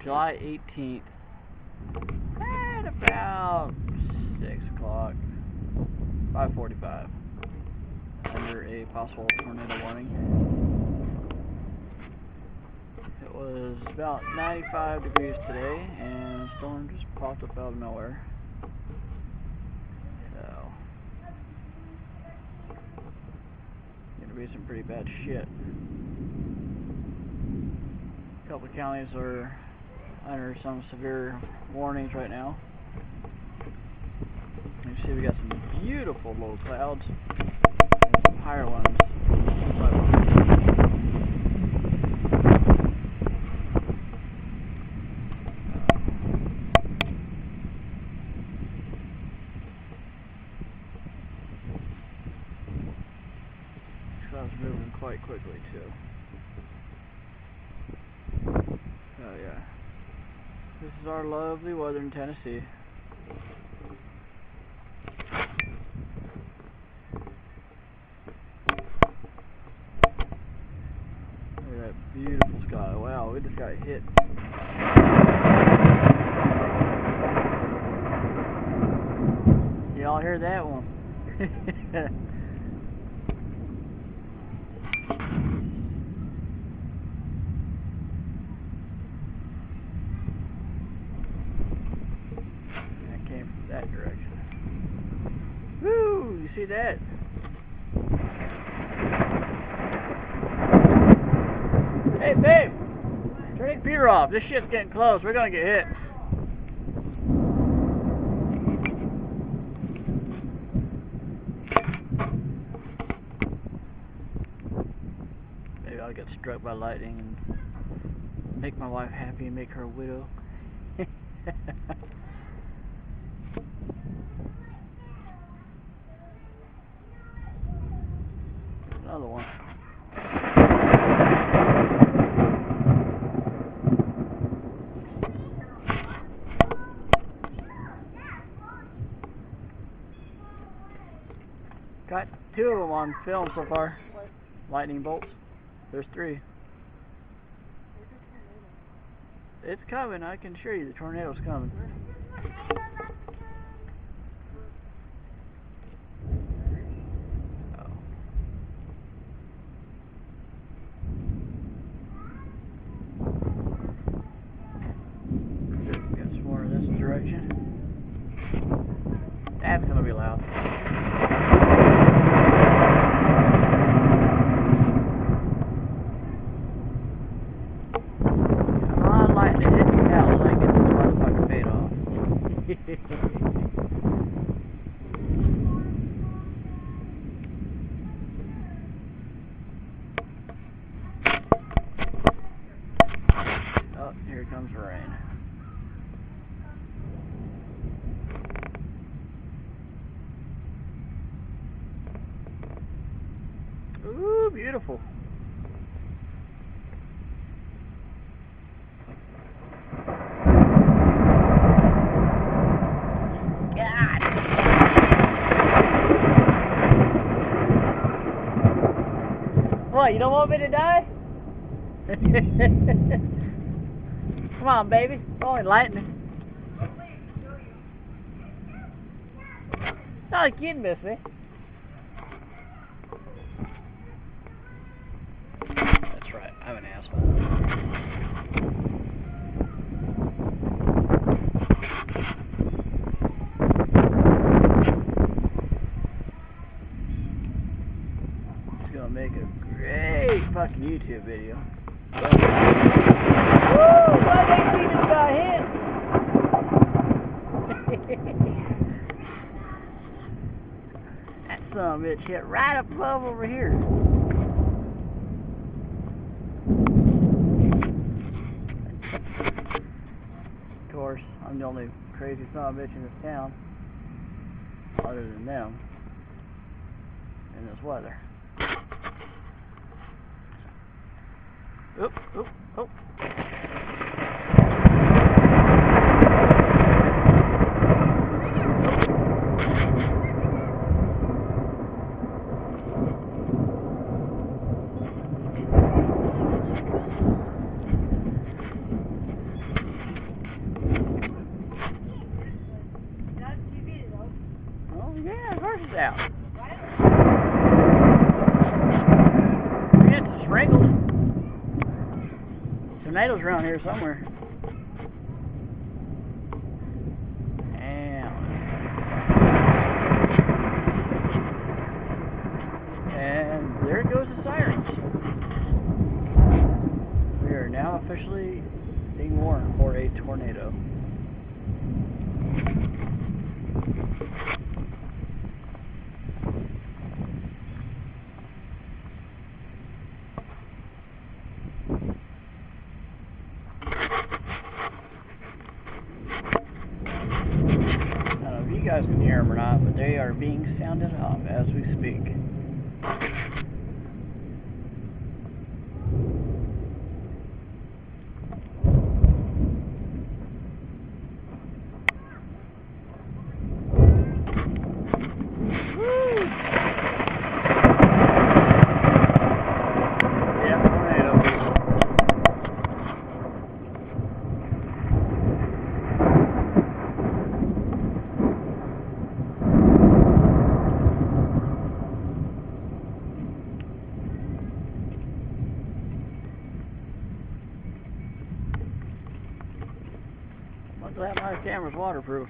July 18th at about 6 o'clock, 5:45, under a possible tornado warning. It was about 95 degrees today, and a storm just popped up out of nowhere. So, gonna be some pretty bad shit. A couple of counties are under some severe warnings right now. You see we got some beautiful low clouds and some higher ones. Clouds moving quite quickly too. Oh yeah. This is our lovely weather in Tennessee. Look at that beautiful sky. Wow, we just got hit. Y'all hear that one? That direction. Woo! You see that? Hey, babe! Turn the computer off. This shit's getting close. We're gonna get hit. Maybe I'll get struck by lightning and make my wife happy and make her a widow. Another one. Got 2 of them on film so far. Lightning bolts. There's 3. It's coming, I can assure you the tornado's coming. That's gonna be loud. Come on, lightning, hit me out so I can get this motherfucker paid off. Oh, here comes the rain. Ooh, beautiful. God. What, you don't want me to die? Come on, baby. It's only lightning. It's not like you'd miss me. That's right, I'm an asshole. It's gonna make a great fucking YouTube video. Woo! Why they see this guy hit? That son of a bitch hit right up above over here. Of course, I'm the only crazy son of a bitch in this town, other than them, in this weather. Oop, oop, oop. out. It's sprinkled. Tornadoes around here somewhere. And there goes the sirens. We are now officially being warned for a tornado. I don't know if you guys can hear them or not, but they are being sounded off as we speak. I'm glad my camera's waterproof.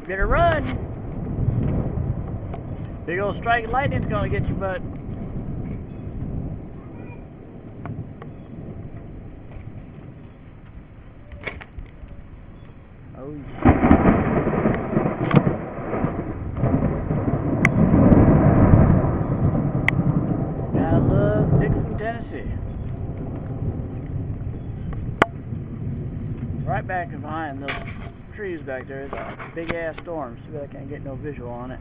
Better run! Big old strike of lightning's gonna get your butt. Oh yeah. I love Dickson, Tennessee. Right back behind those trees back there. It's a big ass storm. See, I can't get no visual on it.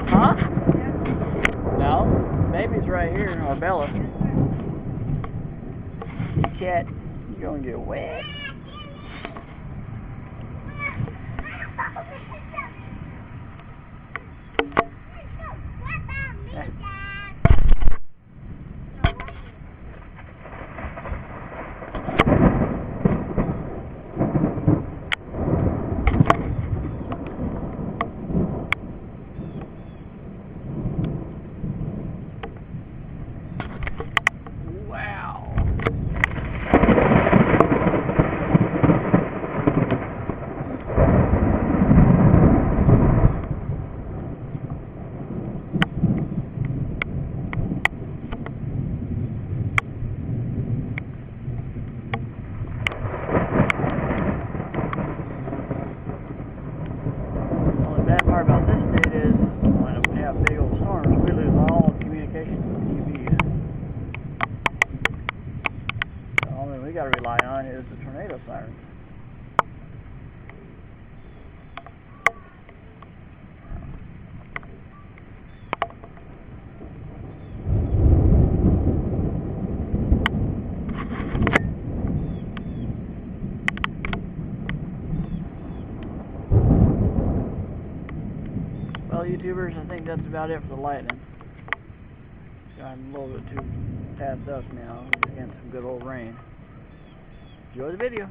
Huh? No, baby's right here, or Bella. Cat, you're gonna get wet. Bad part about this state is when we have big old storms, we lose all communication with TV. The only thing we got to rely on is the tornado sirens. Well, YouTubers, I think that's about it for the lightning. It's gotten a little bit too past us now. We're getting some good old rain. Enjoy the video.